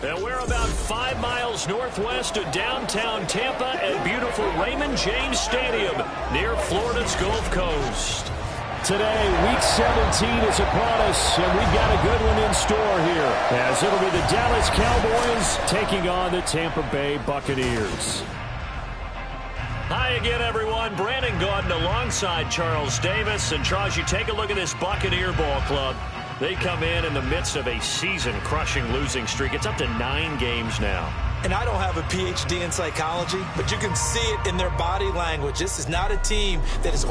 And we're about 5 miles northwest of downtown Tampa at beautiful Raymond James Stadium near Florida's Gulf Coast. Today, Week 17 is upon us, and we've got a good one in store here, as it'll be the Dallas Cowboys taking on the Tampa Bay Buccaneers. Hi again, everyone. Brandon Gaudin alongside Charles Davis. And, Charles, you take a look at this Buccaneer ball club. They come in the midst of a season-crushing losing streak. It's up to 9 games now. And I don't have a PhD in psychology, but you can see it in their body language. This is not a team that is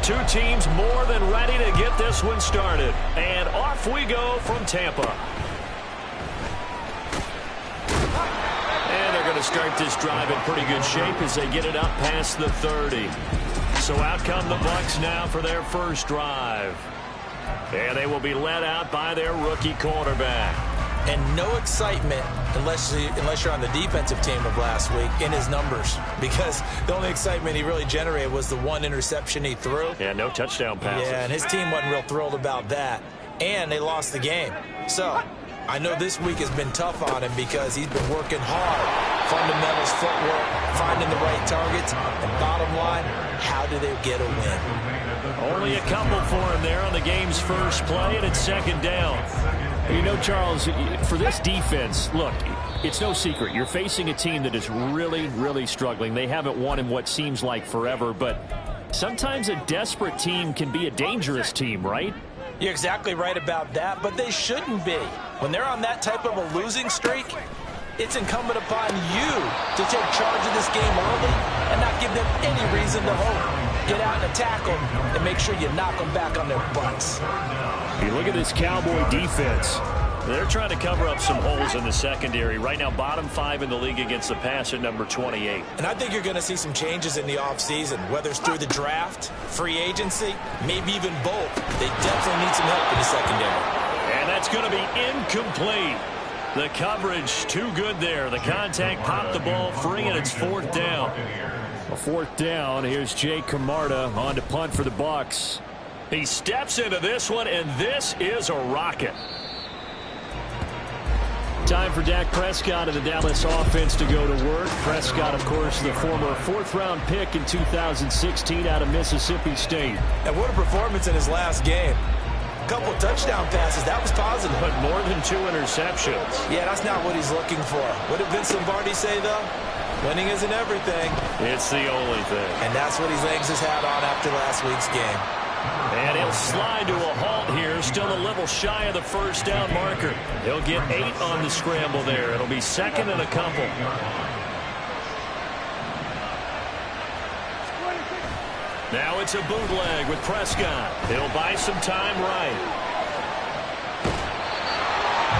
Two teams more than ready to get this one started. And off we go from Tampa. And they're going to start this drive in pretty good shape as they get it up past the 30. So out come the Bucs now for their first drive. And they will be led out by their rookie quarterback. and no excitement unless you're on the defensive team of last week in his numbers, because the only excitement he really generated was the one interception he threw. Yeah, no touchdown passes. Yeah, and his team wasn't real thrilled about that, and they lost the game. So I know this week has been tough on him because he's been working hard. Fundamentals, footwork, finding the right targets, and bottom line, how do they get a win? Only a couple for him there on the game's first play, and it's second down. You know, Charles, for this defense, look, it's no secret. You're facing a team that is really, really struggling. They haven't won in what seems like forever, but sometimes a desperate team can be a dangerous team, right? You're exactly right about that, but they shouldn't be. When they're on that type of a losing streak, it's incumbent upon you to take charge of this game early and not give them any reason to hope. Get out and attack them and make sure you knock them back on their butts. You look at this Cowboy defense. They're trying to cover up some holes in the secondary. Right now, bottom 5 in the league against the pass at number 28. And I think you're going to see some changes in the offseason, whether it's through the draft, free agency, maybe even both. They definitely need some help in the secondary. And that's going to be incomplete. The coverage too good there. The contact popped the ball free, and it's fourth down. A fourth down. Here's Jay Camarda on to punt for the Bucs. He steps into this one, and this is a rocket. Time for Dak Prescott and the Dallas offense to go to work. Prescott, of course, the former fourth-round pick in 2016 out of Mississippi State. And what a performance in his last game. A couple touchdown passes, that was positive. But more than 2 interceptions. Yeah, that's not what he's looking for. What did Vince Lombardi say, though? Winning isn't everything. It's the only thing. And that's what he hangs his hat on after last week's game. And he'll slide to a halt here, still a little shy of the first down marker. He'll get 8 on the scramble there. It'll be second and a couple. Now it's a bootleg with Prescott. He'll buy some time right.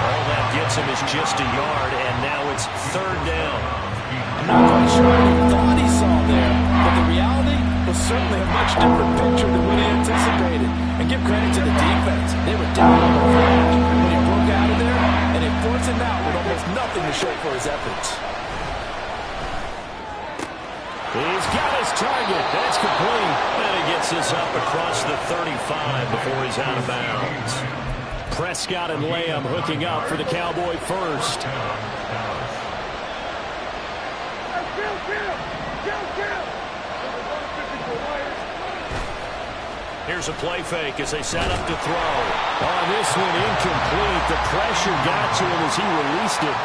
All that gets him is just a yard, and now it's third down. I'm not quite sure what he thought he saw there, but the reality was certainly a much different picture than what he anticipated. And give credit to the defense. They were down on the flash when he broke out of there, and it forced him out with almost nothing to show for his efforts. He's got his target. That's complete. And he gets this up across the 35 before he's out of bounds. Prescott and Lamb hooking up for the Cowboy first. Here's a play fake as they set up to throw. On this one, incomplete. The pressure got to him as he released it.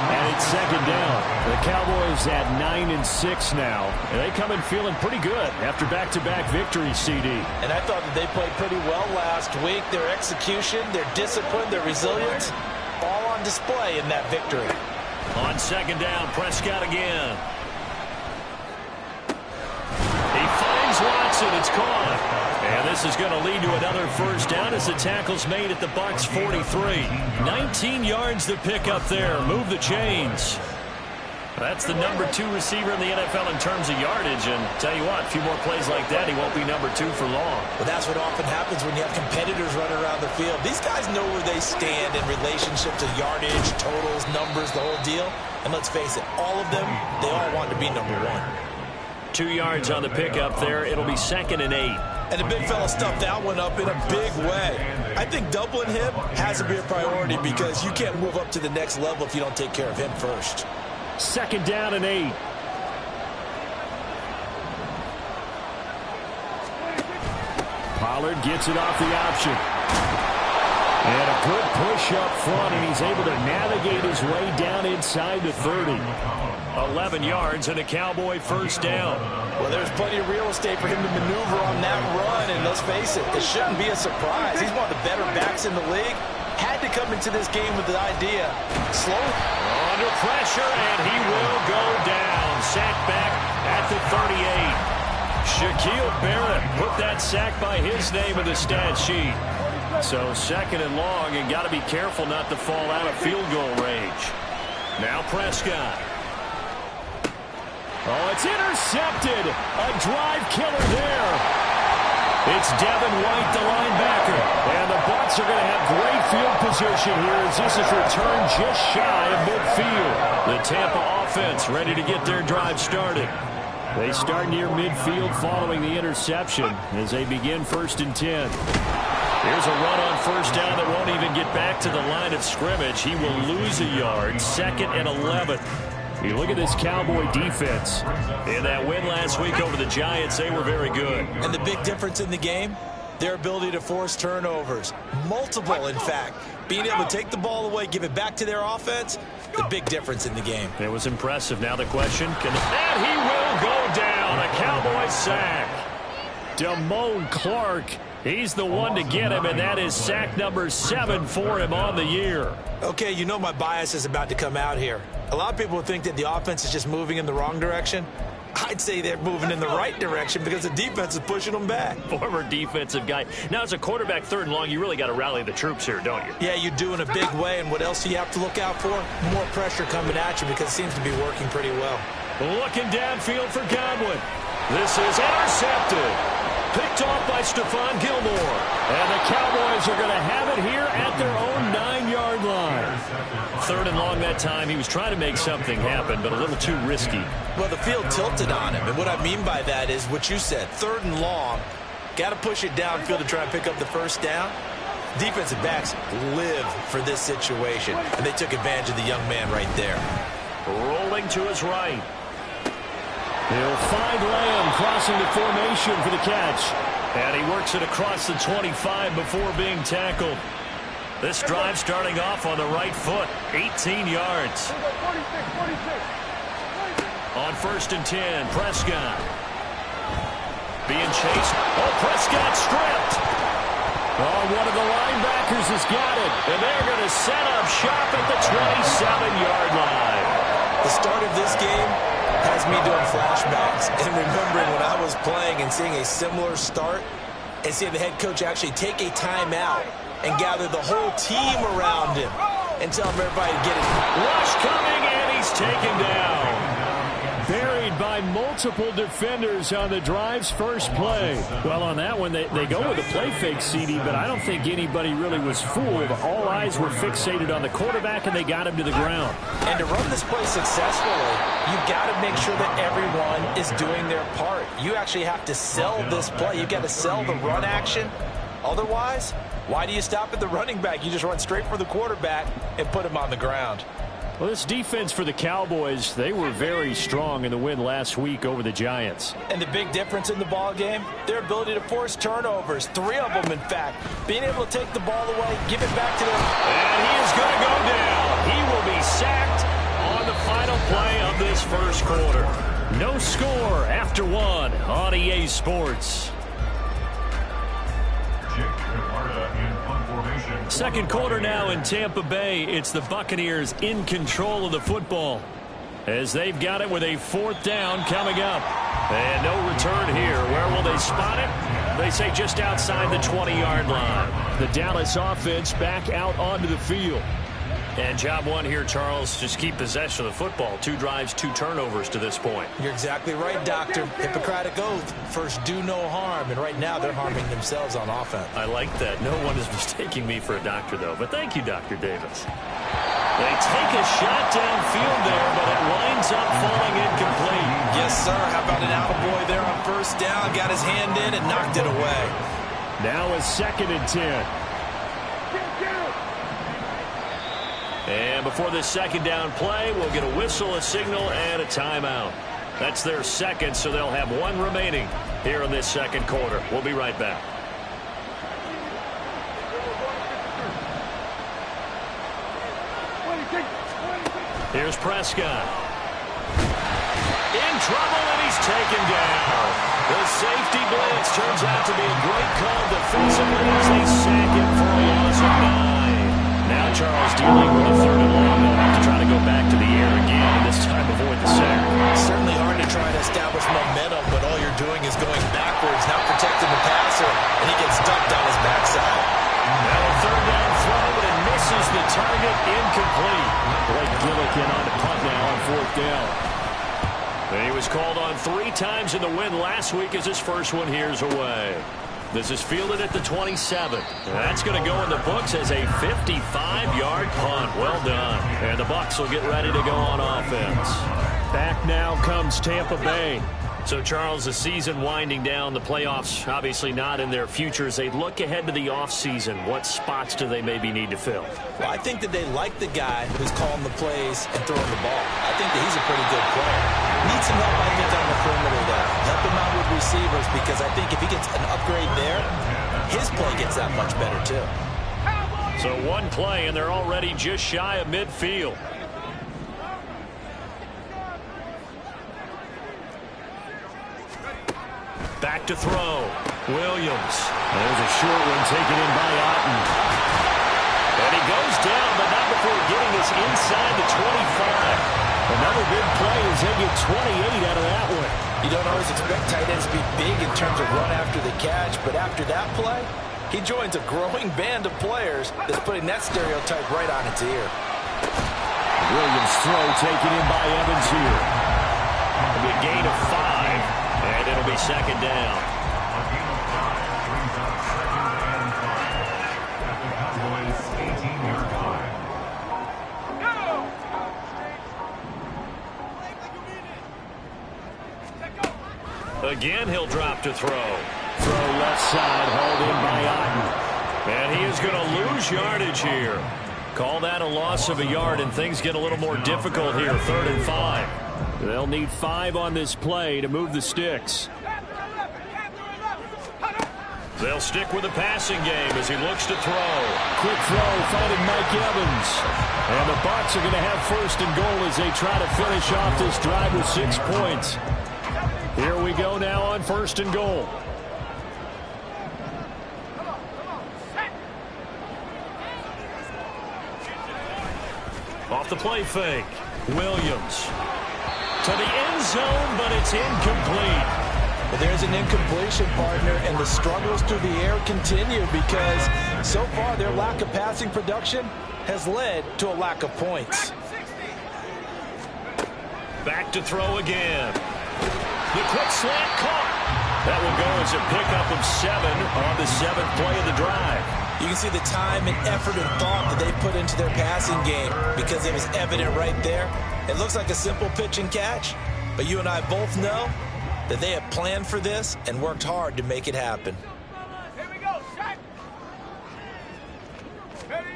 And it's second down. The Cowboys at 9-6 now. And they come in feeling pretty good after back-to-back victories, CD. And I thought that they played pretty well last week. Their execution, their discipline, their resilience, all on display in that victory. On second down, Prescott again. He finds Watson. It's caught. And this is going to lead to another first down as the tackle's made at the Bucs 43. 19 yards to pick up there. Move the chains. That's the number 2 receiver in the NFL in terms of yardage. And tell you what, a few more plays like that, he won't be number 2 for long. Well, that's what often happens when you have competitors running around the field. These guys know where they stand in relationship to yardage, totals, numbers, the whole deal. And let's face it, all of them, they all want to be number 1. 2 yards on the pickup there. It'll be 2nd and 8. And the big fella stuffed that one up in a big way. I think doubling him has to be a priority because you can't move up to the next level if you don't take care of him first. 2nd down and 8. Pollard gets it off the option. And a good push up front, and he's able to navigate his way down inside the 30. 11 yards and a Cowboy first down. Well, there's plenty of real estate for him to maneuver on that run, and let's face it, it shouldn't be a surprise. He's one of the better backs in the league. Had to come into this game with the idea, slow. Under pressure, and he will go down. Sacked back at the 38. Shaquille Barrett put that sack by his name in the stat sheet. So 2nd and long, and got to be careful not to fall out of field goal range. Now Prescott. Oh, it's intercepted. A drive killer there. It's Devin White, the linebacker. And the Bucs are going to have great field position here as this is returned just shy of midfield. The Tampa offense ready to get their drive started. They start near midfield following the interception as they begin 1st and 10. Here's a run on first down that won't even get back to the line of scrimmage. He will lose a yard. 2nd and 11. You look at this Cowboy defense. In that win last week over the Giants, they were very good. And the big difference in the game, their ability to force turnovers. Multiple, in fact. Being able to take the ball away, give it back to their offense, the big difference in the game. It was impressive. Now the question, and he will go down. A Cowboy sack. Damone Clark. He's the one to get him, and that is sack number 7 for him on the year. Okay, you know my bias is about to come out here. A lot of people would think that the offense is just moving in the wrong direction. I'd say they're moving in the right direction because the defense is pushing them back. Former defensive guy. Now, as a quarterback 3rd and long, you really got to rally the troops here, don't you? Yeah, you do in a big way. And what else do you have to look out for? More pressure coming at you because it seems to be working pretty well. Looking downfield for Godwin. This is intercepted. Picked off by Stephon Gilmore. And the Cowboys are going to have it here at their own 9-yard line. 3rd and long that time. He was trying to make something happen, but a little too risky. Well, the field tilted on him. And what I mean by that is what you said. 3rd and long. Got to push it downfield to try and pick up the first down. Defensive backs live for this situation. And they took advantage of the young man right there. Rolling to his right. He'll find Lamb crossing the formation for the catch. And he works it across the 25 before being tackled. This drive starting off on the right foot. 18 yards. On 1st and 10, Prescott. Being chased. Oh, Prescott stripped. Oh, one of the linebackers has got it. And they're going to set up shop at the 27-yard line. The start of this game has me doing flashbacks and remembering when I was playing and seeing a similar start and seeing the head coach actually take a timeout and gather the whole team around him and tell everybody to get it. Rush coming, and he's taken down. Buried by multiple defenders on the drive's first play. Well, on that one, they go with a play fake, CD, but I don't think anybody really was fooled. All eyes were fixated on the quarterback, and they got him to the ground. And to run this play successfully, you've got to make sure that everyone is doing their part. You actually have to sell this play. You've got to sell the run action. Otherwise, why do you stop at the running back? You just run straight for the quarterback and put him on the ground. Well, this defense for the Cowboys, they were very strong in the win last week over the Giants. And the big difference in the ball game, their ability to force turnovers, 3 of them, in fact. Being able to take the ball away, give it back to them. And he is going to go down. He will be sacked on the final play of this first quarter. No score after 1 on EA Sports. Second quarter now in Tampa Bay. It's the Buccaneers in control of the football as they've got it with a 4th down coming up. And no return here. Where will they spot it? They say just outside the 20-yard line. The Dallas offense back out onto the field. And job one here, Charles, just keep possession of the football. 2 drives, 2 turnovers to this point. You're exactly right, Doctor. Hippocratic oath. First, do no harm. And right now, they're harming themselves on offense. I like that. No one is mistaking me for a doctor, though. But thank you, Dr. Davis. They take a shot downfield there, but it winds up falling incomplete. Yes, sir. How about an attaboy there on first down? Got his hand in and knocked it away. Now a 2nd and 10. And before this 2nd down play, we'll get a whistle, a signal, and a timeout. That's their 2nd, so they'll have 1 remaining here in this 2nd quarter. We'll be right back. Here's Prescott. In trouble, and he's taken down. The safety blitz turns out to be a great call defensively as they sack him for a loss of 9. Now Charles dealing with a 3rd and long. They'll have to try to go back to the air again, and this time avoid the sack. Certainly hard to try to establish momentum, but all you're doing is going backwards, not protecting the passer, and he gets dumped on his backside. Now a 3rd down throw, but it misses the target, incomplete. Blake Gillikin on the punt now on 4th down. He was called on 3 times in the win last week as his first one here's away. This is fielded at the 27. That's going to go in the books as a 55-yard punt. Well done. And the Bucs will get ready to go on offense. Back now comes Tampa Bay. So, Charles, the season winding down, the playoffs obviously not in their future. As they look ahead to the offseason, what spots do they maybe need to fill? Well, I think that they like the guy who's calling the plays and throwing the ball. I think that he's a pretty good player. Needs some help, I think, on the perimeter there. Help him out with receivers, because I think if he gets an upgrade there, his play gets that much better, too. So 1 play, and they're already just shy of midfield. Back to throw. Williams. There's a short one taken in by Otten. And he goes down, but not before getting this inside the 25. Another big play as they get 28 out of that one. You don't always expect tight ends to be big in terms of run after the catch, but after that play, he joins a growing band of players that's putting that stereotype right on its ear. Williams' throw taken in by Evans here. A big gain of 5. And it'll be 2nd down. Again, he'll drop to throw. Throw left side, hauled in by Otten. And he is going to lose yardage here. Call that a loss of a yard, and things get a little more difficult here. 3rd and 5. They'll need 5 on this play to move the sticks. They'll stick with the passing game as he looks to throw. Quick throw, finding Mike Evans. And the Bucs are going to have 1st and goal as they try to finish off this drive with 6 points. Here we go now on 1st and goal. Off the play fake. Williams to the end zone, but it's incomplete. But there's an incompletion, partner, and the struggles through the air continue because so far their lack of passing production has led to a lack of points. Back to throw again. The quick slant caught. That will go as a pickup of 7 on the 7th play of the drive. You can see the time and effort and thought that they put into their passing game because it was evident right there. It looks like a simple pitch and catch, but you and I both know that they have planned for this and worked hard to make it happen. Here we go, set. Ready.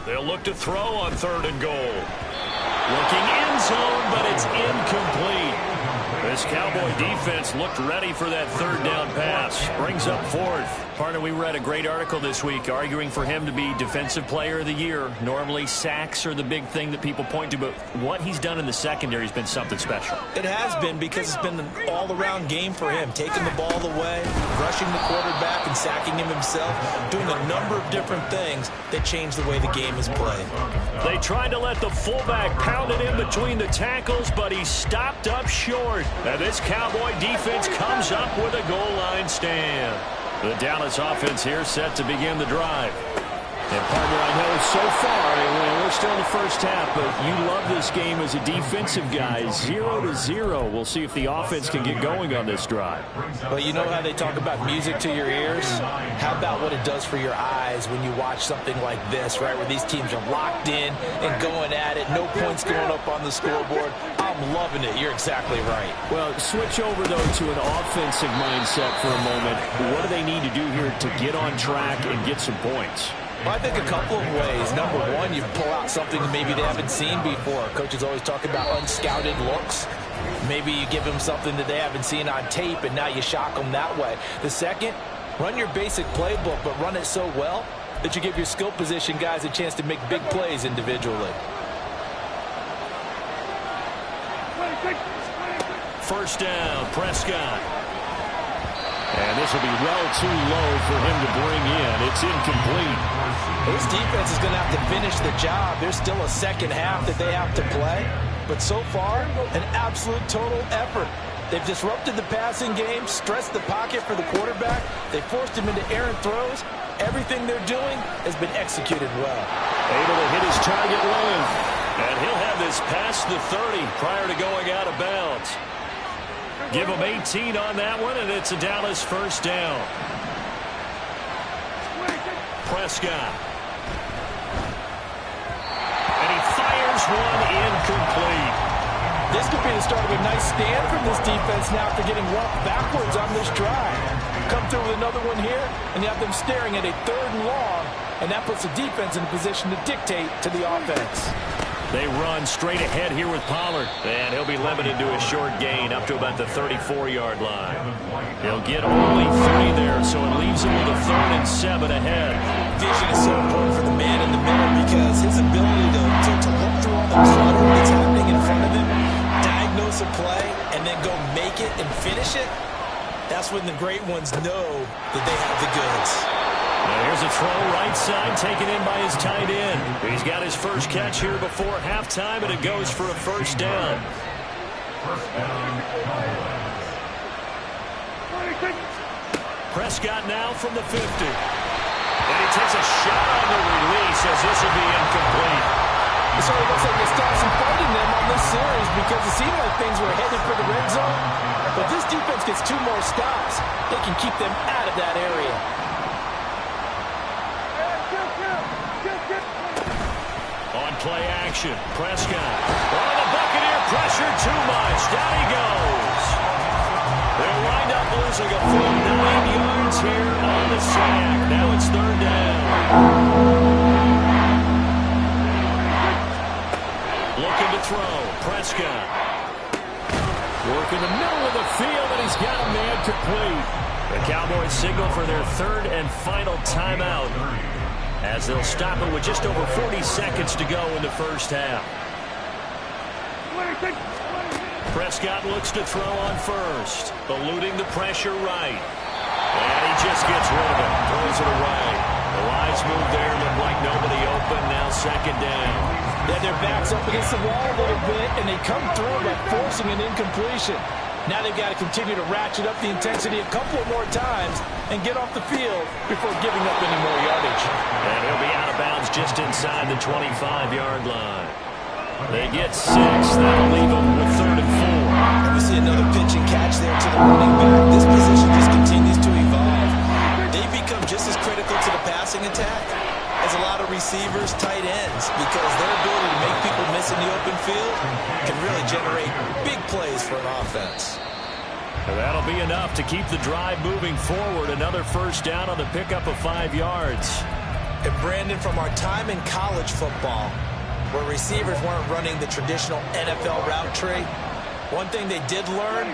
They'll look to throw on 3rd and goal. Looking end zone, but it's incomplete. This Cowboy defense looked ready for that 3rd down pass. Brings up 4th. Partner, we read a great article this week arguing for him to be Defensive Player of the Year. Normally, sacks are the big thing that people point to, but what he's done in the secondary has been something special. It has been because it's been an all-around game for him, taking the ball away, rushing the quarterback and sacking him himself, doing a number of different things that change the way the game is played. They tried to let the fullback pound it in between the tackles, but he stopped up short. And this Cowboy defense comes up with a goal line stand. The Dallas offense here set to begin the drive. And, partner, I know so far, we're still in the first half, but you love this game as a defensive guy. 0-0. We'll see if the offense can get going on this drive. Well, you know how they talk about music to your ears? How about what it does for your eyes when you watch something like this, right, where these teams are locked in and going at it, no points going up on the scoreboard? I'm loving it. You're exactly right. Well, switch over, though, to an offensive mindset for a moment. What do they need to do here to get on track and get some points? Well, I think a couple of ways. Number one, you pull out something that maybe they haven't seen before. Coaches always talk about unscouted looks. Maybe you give them something that they haven't seen on tape, and now you shock them that way. The second, run your basic playbook, but run it so well that you give your skill position guys a chance to make big plays individually. First down, Prescott. And this will be well too low for him to bring in. It's incomplete. This defense is going to have to finish the job. There's still a second half that they have to play. But so far, an absolute total effort. They've disrupted the passing game, stressed the pocket for the quarterback. They forced him into errant throws. Everything they're doing has been executed well. Able to hit his target line. And he'll have this past the 30 prior to going out of bounds. Give him 18 on that one, and it's a Dallas first down. Prescott. And he fires one incomplete. This could be the start of a nice stand from this defense now after getting walked backwards on this drive. Come through with another one here, and you have them staring at a 3rd and long, and that puts the defense in a position to dictate to the offense. They run straight ahead here with Pollard. And he'll be limited to a short gain up to about the 34-yard line. He'll get only 3 there, so it leaves him with a 3rd and 7 ahead. Vision is so important for the man in the middle because his ability to look through all the clutter that's happening in front of him, diagnose a play, and then go make it and finish it, that's when the great ones know that they have the goods. Now here's a throw right side taken in by his tight end. He's got his first catch here before halftime, and it goes for a first down. Prescott now from the 50. And he takes a shot on the release as this will be incomplete. It sort of looks like they stopped some fighting them on this series because it seemed like things were headed for the red zone. But this defense gets 2 more stops. They can keep them out of that area. On play action, Prescott. Oh, the Buccaneer pressure too much. Down he goes. They'll wind up losing a full 9 yards here on the sack. Now it's 3rd down. Looking to throw, Prescott. Work in the middle of the field, and he's got a man complete. The Cowboys signal for their 3rd and final timeout, as they'll stop it with just over 40 seconds to go in the first half. Prescott looks to throw on first, eluding the pressure right. And he just gets rid of it, throws it away. The wise move there, looked like nobody open, now 2nd down. Yeah, their backs up against the wall a little bit, and they come through by forcing an incompletion. Now they've got to continue to ratchet up the intensity a couple of more times and get off the field before giving up any more yardage. And he'll be out of bounds just inside the 25-yard line. They get 6. That'll leave them with 3rd and 4. And we see another pitch and catch there to the running back. This position just continues to evolve. They've become just as critical to the passing attack as a lot of receivers, tight ends, because their ability to make people miss in the open field can really generate big plays for an offense. That'll be enough to keep the drive moving forward. Another first down on the pickup of 5 yards. And Brandon, from our time in college football, where receivers weren't running the traditional NFL route tree, one thing they did learn,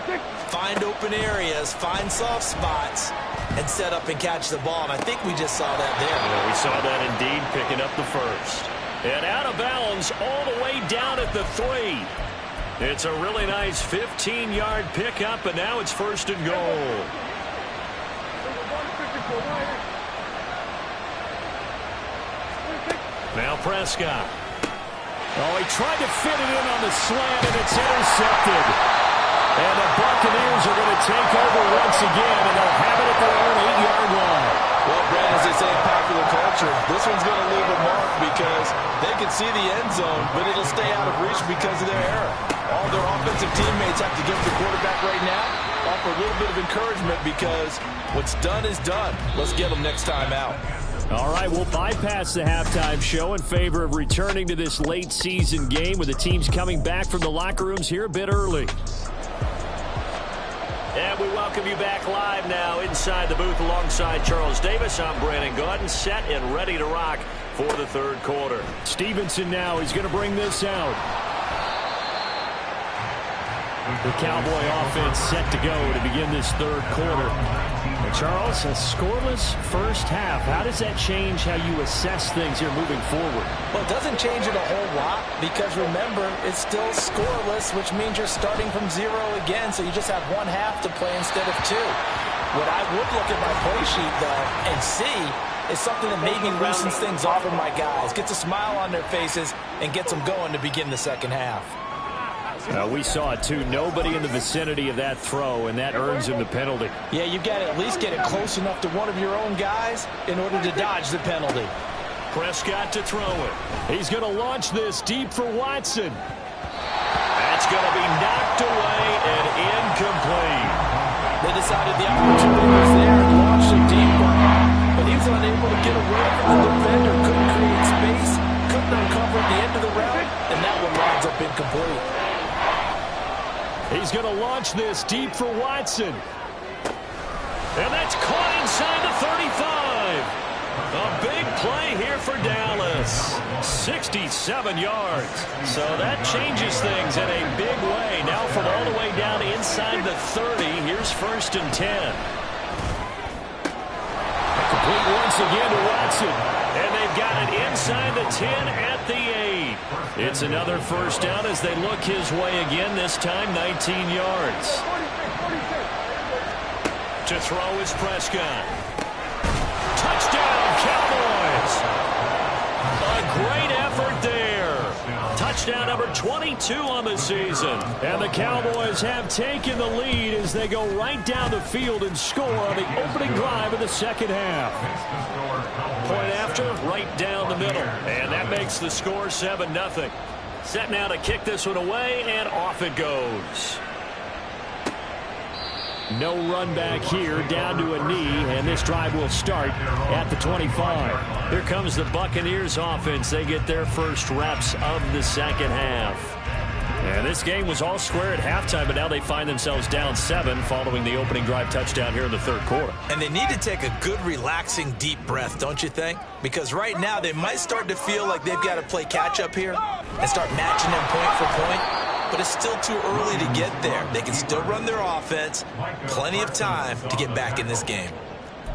find open areas, find soft spots, and set up and catch the ball. And I think we just saw that there. Yeah, we saw that indeed, picking up the first. And out of bounds all the way down at the 3. It's a really nice 15-yard pickup, and now it's 1st and goal. Now Prescott. Oh, he tried to fit it in on the slant, and it's intercepted. And the Buccaneers are going to take over once again, and they'll have it at their own 8-yard line. Well, Brad, as they say in popular culture, this one's going to leave a mark because they can see the end zone, but it'll stay out of reach because of their error. All their offensive teammates have to give the quarterback right now, offer a little bit of encouragement because what's done is done. Let's get them next time out. All right, we'll bypass the halftime show in favor of returning to this late season game with the teams coming back from the locker rooms here a bit early. And we welcome you back live now inside the booth alongside Charles Davis. I'm Brandon Gaudin, set and ready to rock for the third quarter. Stevenson now is going to bring this out. The Cowboy offense set to go to begin this third quarter. And Charles, a scoreless first half. How does that change how you assess things here moving forward? Well, it doesn't change it a whole lot because, remember, it's still scoreless, which means you're starting from 0 again, so you just have one half to play instead of 2. What I would look at my play sheet, though, and see is something that maybe loosens things off of my guys, gets a smile on their faces, and gets them going to begin the second half. We saw it, too. Nobody in the vicinity of that throw, and that earns him the penalty. Yeah, you've got to at least get it close enough to one of your own guys in order to dodge the penalty. Prescott to throw it. He's going to launch this deep for Watson. That's going to be knocked away and incomplete. They decided the opportunity was there and launched it deeper, but he was unable to get away from the defender, couldn't create space, couldn't uncover at the end of the route, and that one winds up incomplete. He's going to launch this deep for Watson. And that's caught inside the 35. A big play here for Dallas. 67 yards. So that changes things in a big way. Now from all the way down inside the 30, here's 1st and 10. Complete once again to Watson. And they've got it inside the 10 at the 8. It's another first down as they look his way again, this time 19 yards. To throw is Prescott. Touchdown, Cowboys! A great effort there. Touchdown number 22 on the season. And the Cowboys have taken the lead as they go right down the field and score on the opening drive of the second half. Point after, right down the middle. And that makes the score 7-0. Set now to kick this one away, and off it goes. No run back here, down to a knee, and this drive will start at the 25. Here comes the Buccaneers offense. They get their first reps of the second half. And this game was all square at halftime, but now they find themselves down 7 following the opening drive touchdown here in the third quarter. And they need to take a good, relaxing, deep breath, don't you think? Because right now they might start to feel like they've got to play catch-up here and start matching them point for point. But it's still too early to get there. They can still run their offense. Plenty of time to get back in this game.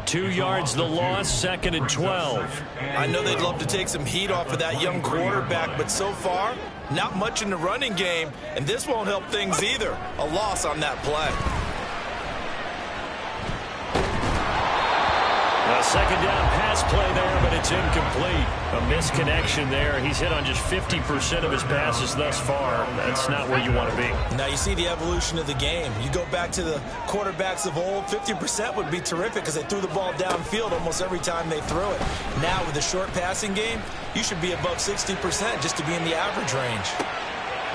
2 yards the loss, 2nd and 12. I know they'd love to take some heat off of that young quarterback, but so far, not much in the running game, and this won't help things either. A loss on that play. A second down pass play there, but it's incomplete. A misconnection there. He's hit on just 50% of his passes thus far. That's not where you want to be. Now you see the evolution of the game. You go back to the quarterbacks of old, 50% would be terrific because they threw the ball downfield almost every time they threw it. Now with the short passing game, you should be above 60% just to be in the average range.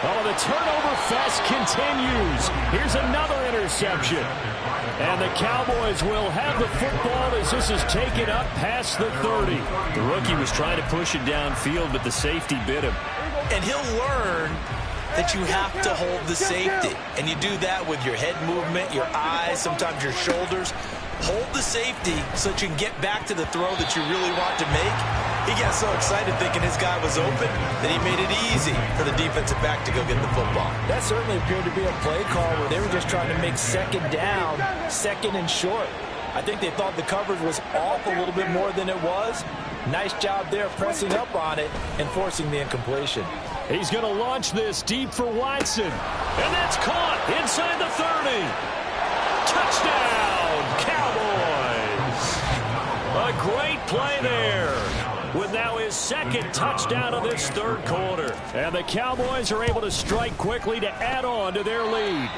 Oh, the turnover fest continues. Here's another interception. And the Cowboys will have the football as this is taken up past the 30. The rookie was trying to push it downfield, but the safety bit him. And he'll learn that you have to hold the safety. And you do that with your head movement, your eyes, sometimes your shoulders. Hold the safety so that you can get back to the throw that you really want to make. He got so excited thinking his guy was open that he made it easy for the defensive back to go get the football. That certainly appeared to be a play call where they were just trying to make second down, second and short. I think they thought the coverage was off a little bit more than it was. Nice job there pressing up on it and forcing the incompletion. He's going to launch this deep for Watson. And that's caught inside the 30. Touchdown, Cowboys. A great play there, with now his second touchdown of this third quarter. And the Cowboys are able to strike quickly to add on to their lead.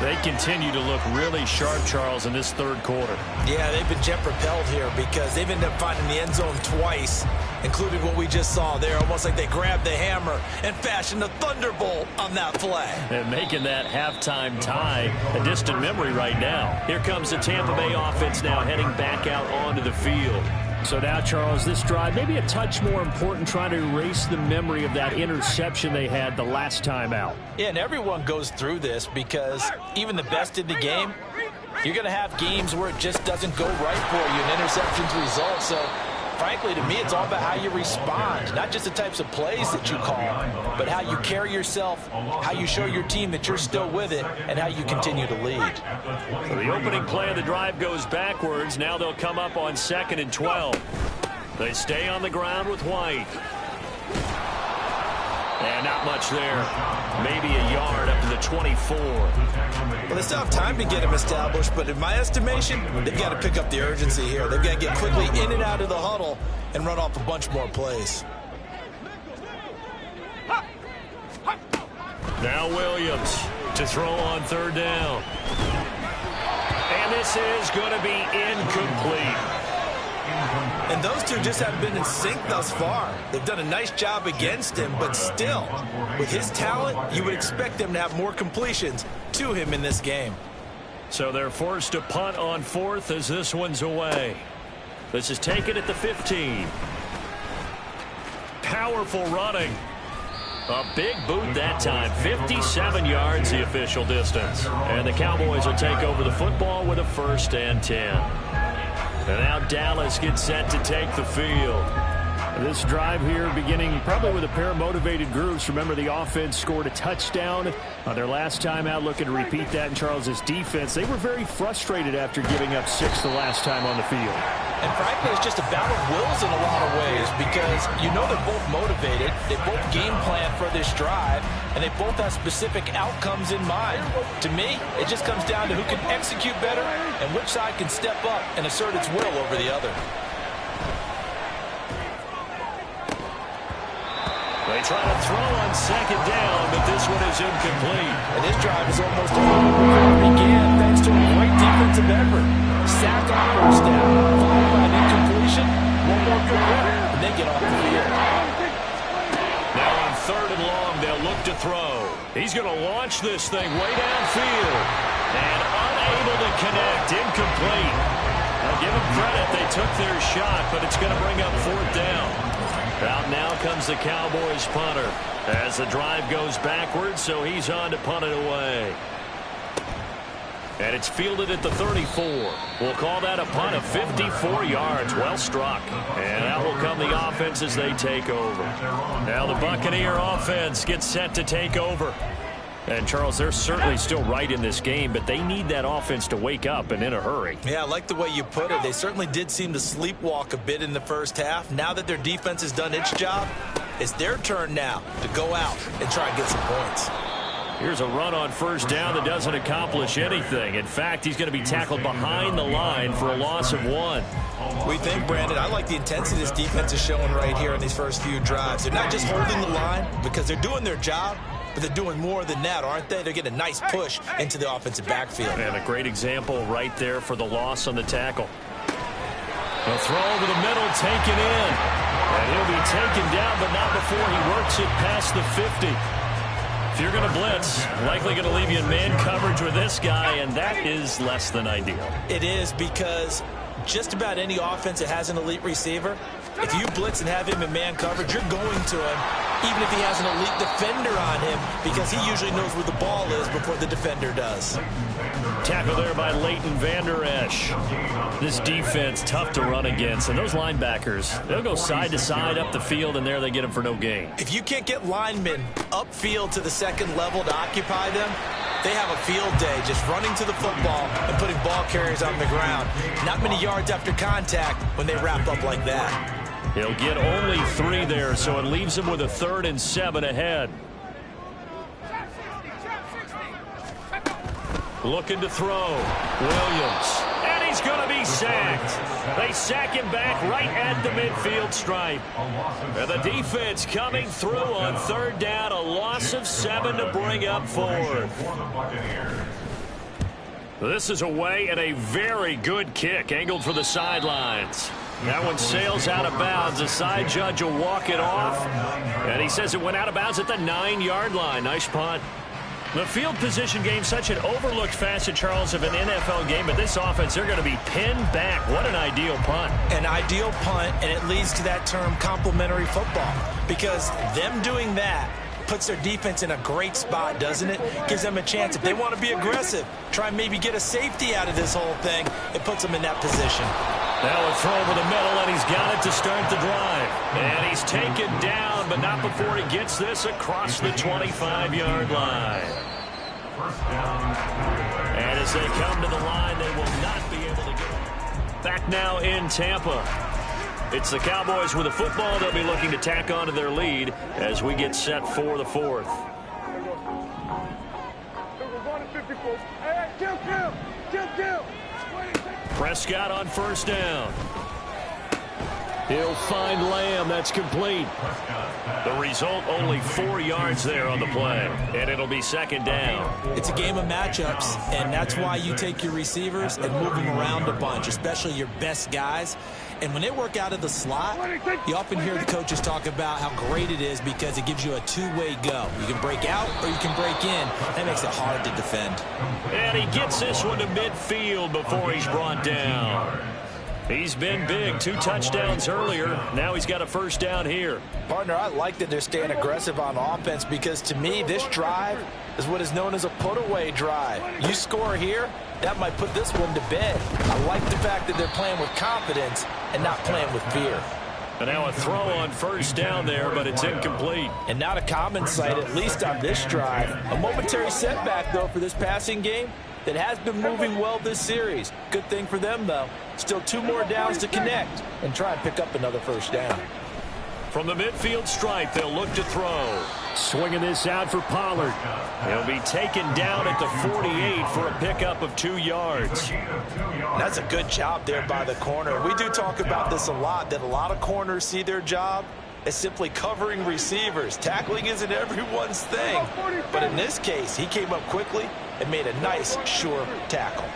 They continue to look really sharp, Charles, in this third quarter. Yeah, they've been jet propelled here because they've ended up finding the end zone twice, including what we just saw there. Almost like they grabbed the hammer and fashioned a thunderbolt on that play. And making that halftime tie a distant memory right now. Here comes the Tampa Bay offense now heading back out onto the field. So now, Charles, this drive maybe a touch more important, trying to erase the memory of that interception they had the last time out. Yeah, and everyone goes through this because even the best in the game, you're going to have games where it just doesn't go right for you and interceptions result. So, frankly, to me, it's all about how you respond, not just the types of plays that you call, but how you carry yourself, how you show your team that you're still with it, and how you continue to lead. So the opening play of the drive goes backwards. Now they'll come up on 2nd and 12. They stay on the ground with White. And not much there. Maybe a yard up to the 24. Well, they still have time to get him established, but in my estimation, they've got to pick up the urgency here. They've got to get quickly in and out of the huddle and run off a bunch more plays. Now Williams to throw on 3rd down. And this is going to be incomplete. And those two just haven't been in sync thus far. They've done a nice job against him, but still, with his talent, you would expect them to have more completions to him in this game. So they're forced to punt on 4th as this one's away. This is taken at the 15. Powerful running. A big boot that time. 57 yards the official distance. And the Cowboys will take over the football with a 1st and 10. And now Dallas gets set to take the field. This drive here beginning probably with a pair of motivated groups. Remember, the offense scored a touchdown on their last time out, looking to repeat that in Charles's defense. They were very frustrated after giving up 6 the last time on the field. And frankly, it's just a battle of wills in a lot of ways because you know they're both motivated. They both game plan for this drive, and they both have specific outcomes in mind. To me, it just comes down to who can execute better and which side can step up and assert its will over the other. They try to throw on 2nd down, but this one is incomplete. And this drive is almost over before it began thanks to a great defensive effort. Sacked on 1st down, followed by an incompletion, one more good run, and they get off the field. Now on 3rd and long, they'll look to throw. He's going to launch this thing way downfield. And unable to connect, incomplete. Now give them credit, they took their shot, but it's going to bring up 4th down. Out now comes the Cowboys punter as the drive goes backwards, so he's on to punt it away. And it's fielded at the 34. We'll call that a punt of 54 yards. Well struck. And out will come the offense as they take over. Now the Buccaneer offense gets set to take over. And, Charles, they're certainly still right in this game, but they need that offense to wake up and in a hurry. Yeah, I like the way you put it. They certainly did seem to sleepwalk a bit in the first half. Now that their defense has done its job, it's their turn now to go out and try and get some points. Here's a run on 1st down that doesn't accomplish anything. In fact, he's going to be tackled behind the line for a loss of 1. We think, Brandon, I like the intensity this defense is showing right here in these first few drives. They're not just holding the line because they're doing their job, but they're doing more than that, aren't they? They're getting a nice push into the offensive backfield. And a great example right there for the loss on the tackle. The throw over the middle, taken in. And he'll be taken down, but not before he works it past the 50. If you're going to blitz, likely going to leave you in man coverage with this guy, and that is less than ideal. It is because just about any offense that has an elite receiver, if you blitz and have him in man coverage, you're going to him, even if he has an elite defender on him, because he usually knows where the ball is before the defender does. Tackle there by Leighton Vander Esch. This defense, tough to run against. And those linebackers, they'll go side to side up the field, and there they get them for no gain. If you can't get linemen upfield to the 2nd level to occupy them, they have a field day just running to the football and putting ball carriers on the ground. Not many yards after contact when they wrap up like that. He'll get only 3 there, so it leaves him with a 3rd and 7 ahead. Looking to throw. Williams. And he's going to be sacked. They sack him back right at the midfield stripe. And the defense coming through on 3rd down. A loss of 7 to bring up 4th. This is away and a very good kick angled for the sidelines. That one sails out of bounds. The side judge will walk it off. And he says it went out of bounds at the 9-yard line. Nice punt. The field position game, such an overlooked facet, Charles, of an NFL game. But this offense, they're going to be pinned back. What an ideal punt. An ideal punt, and it leads to that term complementary football. Because them doing that puts their defense in a great spot, doesn't it? Gives them a chance. If they want to be aggressive, try and maybe get a safety out of this whole thing, it puts them in that position. Now a throw over the middle, and he's got it to start the drive. And he's taken down, but not before he gets this across the 25-yard line. And as they come to the line, they will not be able to get it. Back now in Tampa. It's the Cowboys with the football. They'll be looking to tack on to their lead as we get set for the fourth. Prescott on first down. He'll find Lamb. That's complete. The result, only 4 yards there on the play. And it'll be second down. It's a game of matchups, and that's why you take your receivers and move them around a bunch, especially your best guys. And when they work out of the slot, you often hear the coaches talk about how great it is because it gives you a two-way go. You can break out or you can break in. That makes it hard to defend. And he gets this one to midfield before he's brought down. He's been big. 2 touchdowns earlier. Now he's got a first down here. Partner, I like that they're staying aggressive on offense because, to me, this drive is what is known as a put-away drive. You score here, that might put this one to bed. I like the fact that they're playing with confidence and not playing with fear. And now a throw on first down there, but it's incomplete. And not a common sight, at least on this drive. A momentary setback, though, for this passing game that has been moving well this series. Good thing for them, though. Still 2 more downs to connect and try and pick up another first down. From the midfield stripe, they'll look to throw. Swinging this out for Pollard. He'll be taken down at the 48 for a pickup of 2 yards. That's a good job there by the corner. We do talk about this a lot, that a lot of corners see their job as simply covering receivers. Tackling isn't everyone's thing. But in this case, he came up quickly and made a nice, sure tackle.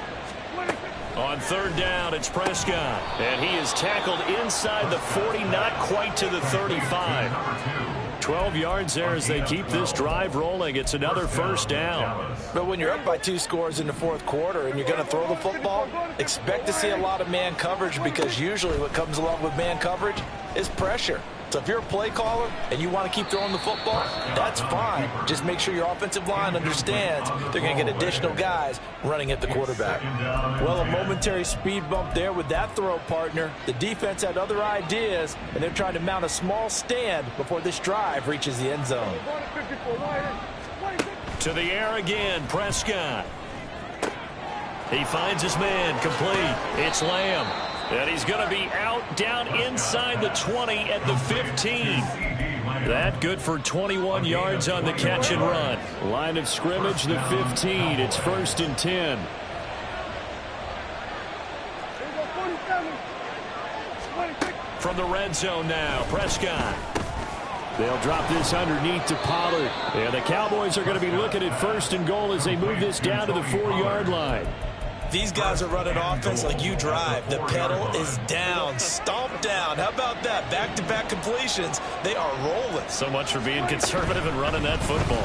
On third down, it's Prescott. And he is tackled inside the 40, not quite to the 35. 12 yards there as they keep this drive rolling. It's another first down. But when you're up by 2 scores in the fourth quarter and you're going to throw the football, expect to see a lot of man coverage because usually what comes along with man coverage is pressure. So if you're a play caller and you want to keep throwing the football, that's fine. Just make sure your offensive line understands they're going to get additional guys running at the quarterback. Well, a momentary speed bump there with that throw, partner. The defense had other ideas, and they're trying to mount a small stand before this drive reaches the end zone. To the air again, Prescott. He finds his man, complete. It's Lamb. And he's going to be out down inside the 20 at the 15. That good for 21 yards on the catch and run. Line of scrimmage, the 15. It's 1st and 10. From the red zone now, Prescott. They'll drop this underneath to Pollard. And the Cowboys are going to be looking at 1st and goal as they move this down to the 4-yard line. These guys are running offense like you drive. The pedal is down, stomped down. How about that? Back-to-back completions. They are rolling. So much for being conservative and running that football.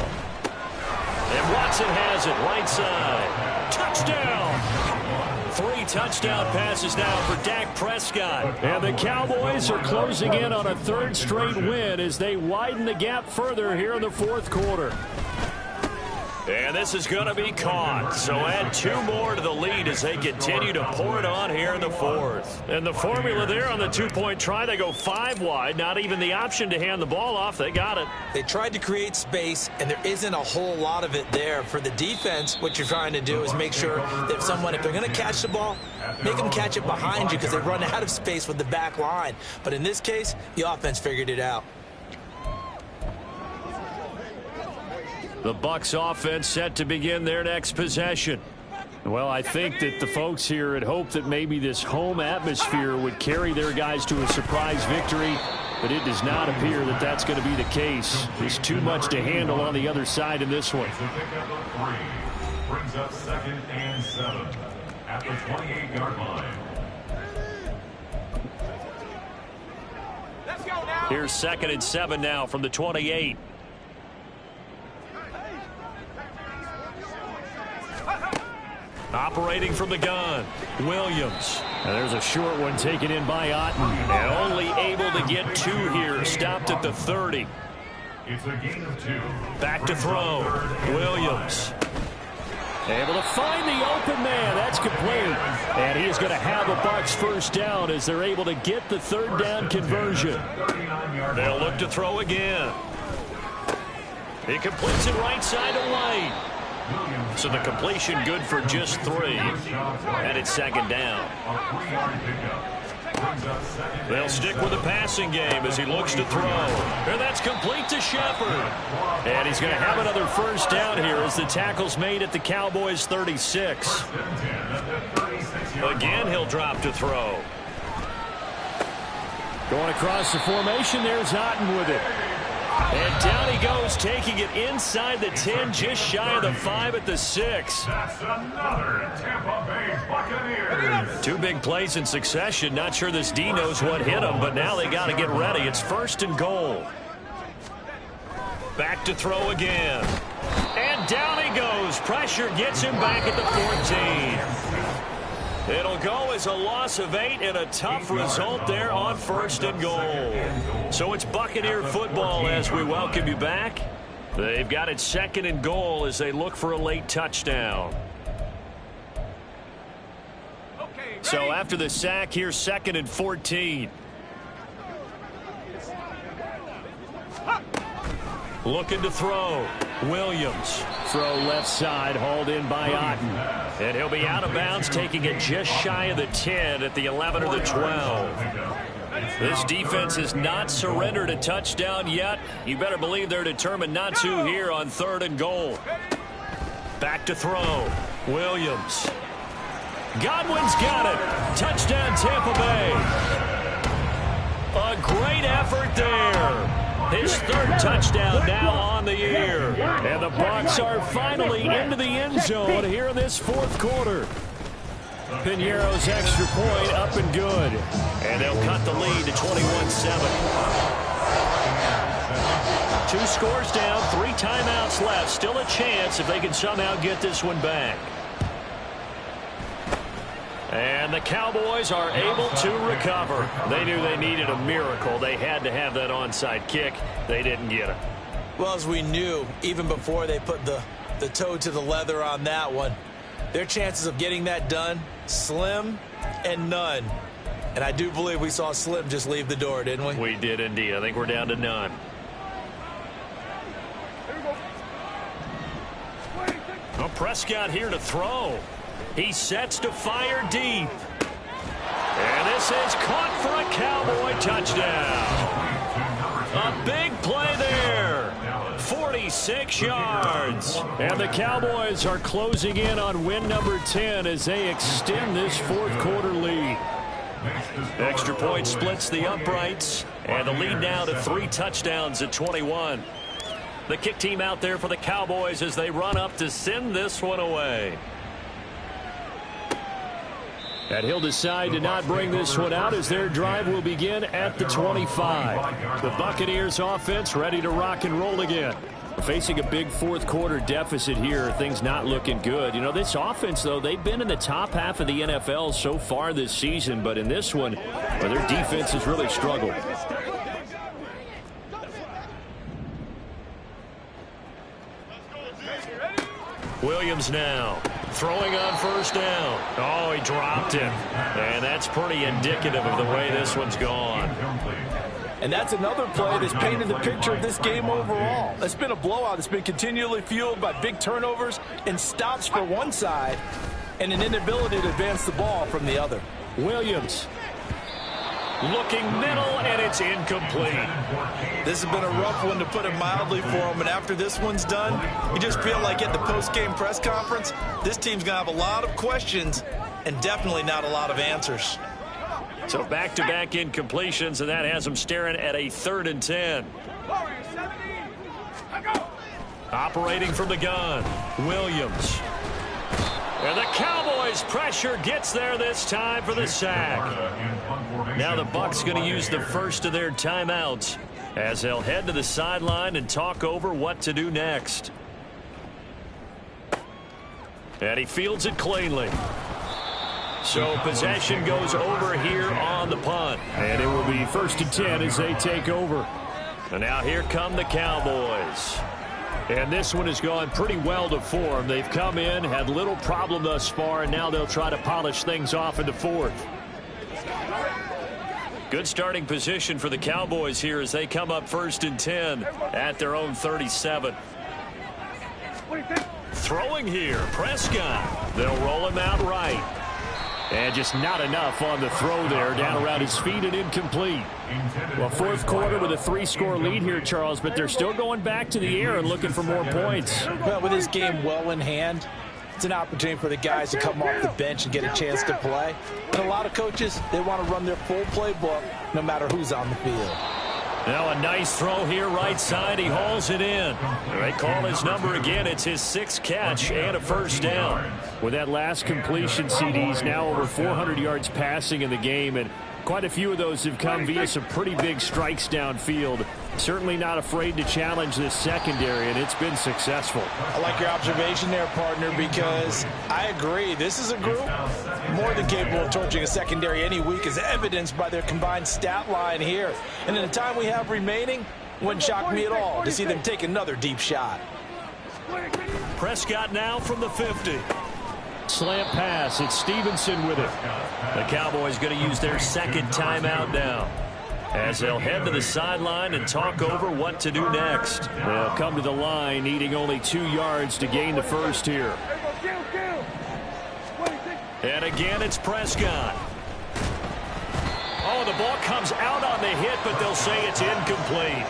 And Watson has it right side. Touchdown! 3 touchdown passes now for Dak Prescott. And the Cowboys are closing in on a 3rd straight win as they widen the gap further here in the 4th quarter. And this is going to be caught. So add 2 more to the lead as they continue to pour it on here in the 4th. And the formula there on the 2-point try, they go 5 wide. Not even the option to hand the ball off. They got it. They tried to create space, and there isn't a whole lot of it there. For the defense, what you're trying to do is make sure that if they're going to catch the ball, make them catch it behind you because they run out of space with the back line. But in this case, the offense figured it out. The Bucs offense set to begin their next possession. Well, I think that the folks here had hoped that maybe this home atmosphere would carry their guys to a surprise victory, but it does not appear that that's going to be the case. There's too much to handle on the other side in this one. brings up 2nd and 7 at the 28-yard line. Let's go now. Here's 2nd and 7 now from the 28. Operating from the gun, Williams. And there's a short one taken in by Otten. And only able to get 2 here. Stopped at the 30. It's a gain of 2. Back to throw, Williams. Able to find the open man. That's complete. And he is going to have a Bucs first down as they're able to get the 3rd down conversion. They'll look to throw again. He completes it right side to White. So the completion good for just 3. And it's 2nd down. They'll stick with the passing game as he looks to throw. And that's complete to Shepard. And he's going to have another first down here as the tackle's made at the Cowboys' 36. Again, he'll drop to throw. Going across the formation, there's Otten with it. And down he goes, taking it inside the 10, just shy of the 5 at the 6. That's another Tampa Bay Buccaneers. 2 big plays in succession. Not sure this D knows what hit him, but now they got to get ready. It's 1st and goal. Back to throw again. And down he goes. Pressure gets him back at the 14. It'll go as a loss of 8 and a tough result there on 1st and goal. So it's Buccaneer football as we welcome you back. They've got it 2nd and goal as they look for a late touchdown. So after the sack, here's 2nd and 14. Looking to throw. Williams. Throw left side, hauled in by Otten. And he'll be out of bounds, taking it just shy of the 10 at the 11 or the 12. This defense has not surrendered a touchdown yet. You better believe they're determined not to here on 3rd and goal. Back to throw. Williams. Godwin's got it. Touchdown, Tampa Bay. A great effort there. His 3rd touchdown now on the year. And the Bucs are finally into the end zone here in this 4th quarter. Piñeiro's extra point up and good. And they'll cut the lead to 21-7. 2 scores down, 3 timeouts left. Still a chance if they can somehow get this one back. And the Cowboys are able to recover. They knew they needed a miracle. They had to have that onside kick. They didn't get it. Well, as we knew, even before they put the toe to the leather on that one, their chances of getting that done, slim and none. And I do believe we saw Slim just leave the door, didn't we? We did indeed. I think we're down to none. Well, Prescott here to throw. He sets to fire deep. And this is caught for a Cowboy touchdown. A big play there. 46 yards. And the Cowboys are closing in on win number 10 as they extend this 4th quarter lead. Extra point splits the uprights. And the lead now to 3 touchdowns at 21. The kick team out there for the Cowboys as they run up to send this one away. And he'll decide to not bring this one out as their drive will begin at the 25. The Buccaneers offense ready to rock and roll again. Facing a big 4th quarter deficit here, things not looking good. You know, this offense, though, they've been in the top half of the NFL so far this season, but in this one, well, their defense has really struggled. Williams now throwing on 1st down. Oh, he dropped it. And that's pretty indicative of the way this one's gone. And that's another play that's painted the picture of this game overall. It's been a blowout. It's been continually fueled by big turnovers and stops for one side and an inability to advance the ball from the other. Williams. Looking middle, and it's incomplete. This has been a rough one, to put it mildly, for him. And after this one's done, you just feel like at the post-game press conference, this team's going to have a lot of questions and definitely not a lot of answers. So back-to-back incompletions, and that has them staring at a 3rd and 10. Operating from the gun, Williams. And the Cowboys' pressure gets there this time for the sack. Now the Bucs going to use the first of their timeouts as they'll head to the sideline and talk over what to do next. And he fields it cleanly. So possession goes over here on the punt. And it will be 1st and 10 as they take over. And now here come the Cowboys. And this one has gone pretty well to form. They've come in, had little problem thus far, and now they'll try to polish things off in the 4th. Good starting position for the Cowboys here as they come up 1st and 10 at their own 37. Throwing here, Prescott. They'll roll him out right. And just not enough on the throw there, down around his feet and incomplete. Well, 4th quarter with a 3-score lead here, Charles, but they're still going back to the air and looking for more points. Well, with this game well in hand, it's an opportunity for the guys to come off the bench and get a chance to play. And a lot of coaches, they want to run their full playbook no matter who's on the field. Now a nice throw here right side. He hauls it in. They call his number again. It's his 6th catch and a 1st down. With that last completion, CD's now over 400 yards passing in the game, and quite a few of those have come via some pretty big strikes downfield. Certainly not afraid to challenge this secondary, and it's been successful. I like your observation there, partner, because I agree. This is a group more than capable of torching a secondary any week, as evidenced by their combined stat line here. And in the time we have remaining, wouldn't shock me at all to see them take another deep shot. Prescott now from the 50. Slant pass. It's Stevenson with it. The Cowboys going to use their 2nd timeout now as they'll head to the sideline and talk over what to do next. They'll come to the line, needing only 2 yards to gain the 1st here. And again, it's Prescott. Oh, the ball comes out on the hit, but they'll say it's incomplete.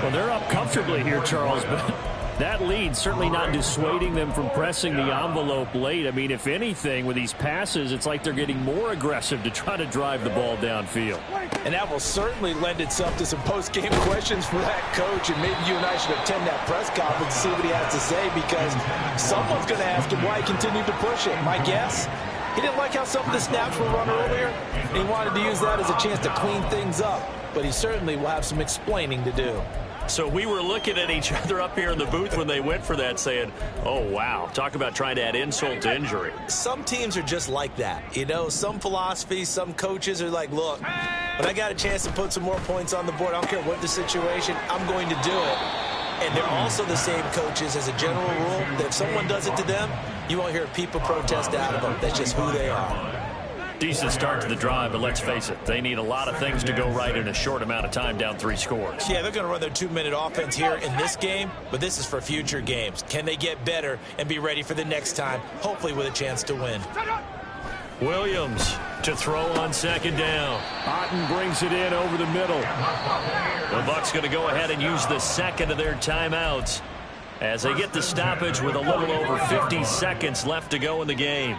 Well, they're up comfortably here, Charles, but that lead certainly not dissuading them from pressing the envelope late. I mean, if anything, with these passes, it's like they're getting more aggressive to try to drive the ball downfield. And that will certainly lend itself to some post-game questions for that coach, and maybe you and I should attend that press conference to see what he has to say, because someone's going to ask him why he continued to push it. My guess, he didn't like how some of the snaps were run earlier, and he wanted to use that as a chance to clean things up, but he certainly will have some explaining to do. So we were looking at each other up here in the booth when they went for that, saying, oh, wow, talk about trying to add insult to injury. Some teams are just like that. You know, some philosophies, some coaches are like, look, when I got a chance to put some more points on the board, I don't care what the situation, I'm going to do it. And they're also the same coaches, as a general rule, that if someone does it to them, you won't hear a peep of protest out of them. That's just who they are. Decent start to the drive, but let's face it, they need a lot of things to go right in a short amount of time, down 3 scores. Yeah, they're going to run their 2-minute offense here in this game, but this is for future games. Can they get better and be ready for the next time, hopefully with a chance to win? Williams to throw on 2nd down. Otten brings it in over the middle. The Bucs going to go ahead and use the 2nd of their timeouts as they get the stoppage with a little over 50 seconds left to go in the game.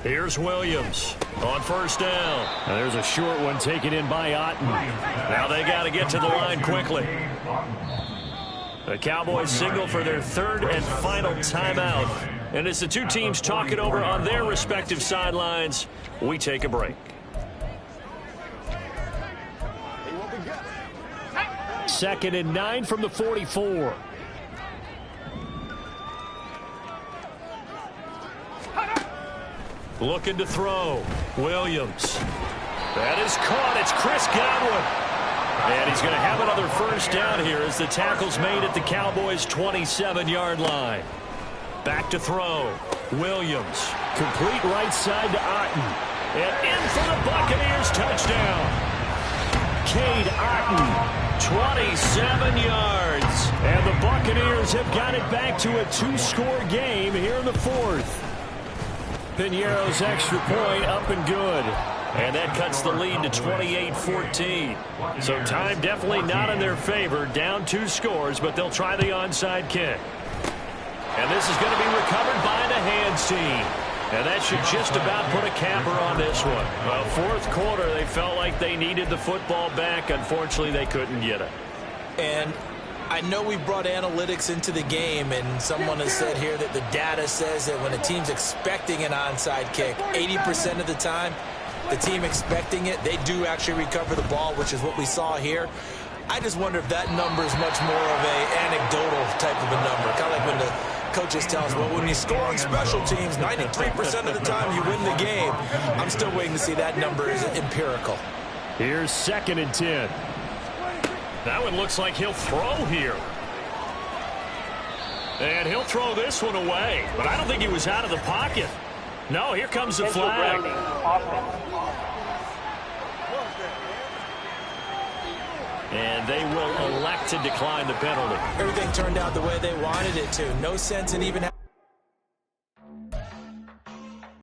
Here's Williams on 1st down. Now there's a short one taken in by Otten. Now they got to get to the line quickly. The Cowboys signal for their 3rd and final timeout. And as the two teams talk it over on their respective sidelines, we take a break. 2nd and 9 from the 44. Looking to throw. Williams. That is caught. It's Chris Godwin. And he's going to have another 1st down here as the tackle's made at the Cowboys' 27-yard line. Back to throw. Williams. Complete right side to Otten. And in for the Buccaneers. Touchdown. Cade Otten. 27 yards. And the Buccaneers have got it back to a 2-score game here in the 4th. Piñeiro's extra point up and good. And that cuts the lead to 28-14. So time definitely not in their favor. Down 2 scores, but they'll try the onside kick. And this is going to be recovered by the hands team. And that should just about put a capper on this one. Well, 4th quarter, they felt like they needed the football back. Unfortunately, they couldn't get it. And I know we brought analytics into the game, and someone has said here that the data says that when a team's expecting an onside kick, 80% of the time, the team expecting it, they do actually recover the ball, which is what we saw here. I just wonder if that number is much more of a anecdotal type of a number. Kind of like when the coaches tell us, well, when you score on special teams, 93% of the time you win the game. I'm still waiting to see that number is empirical. Here's 2nd and 10. That one looks like he'll throw here. And he'll throw this one away. But I don't think he was out of the pocket. No, here comes the flag. And they will elect to decline the penalty. Everything turned out the way they wanted it to. No sense in even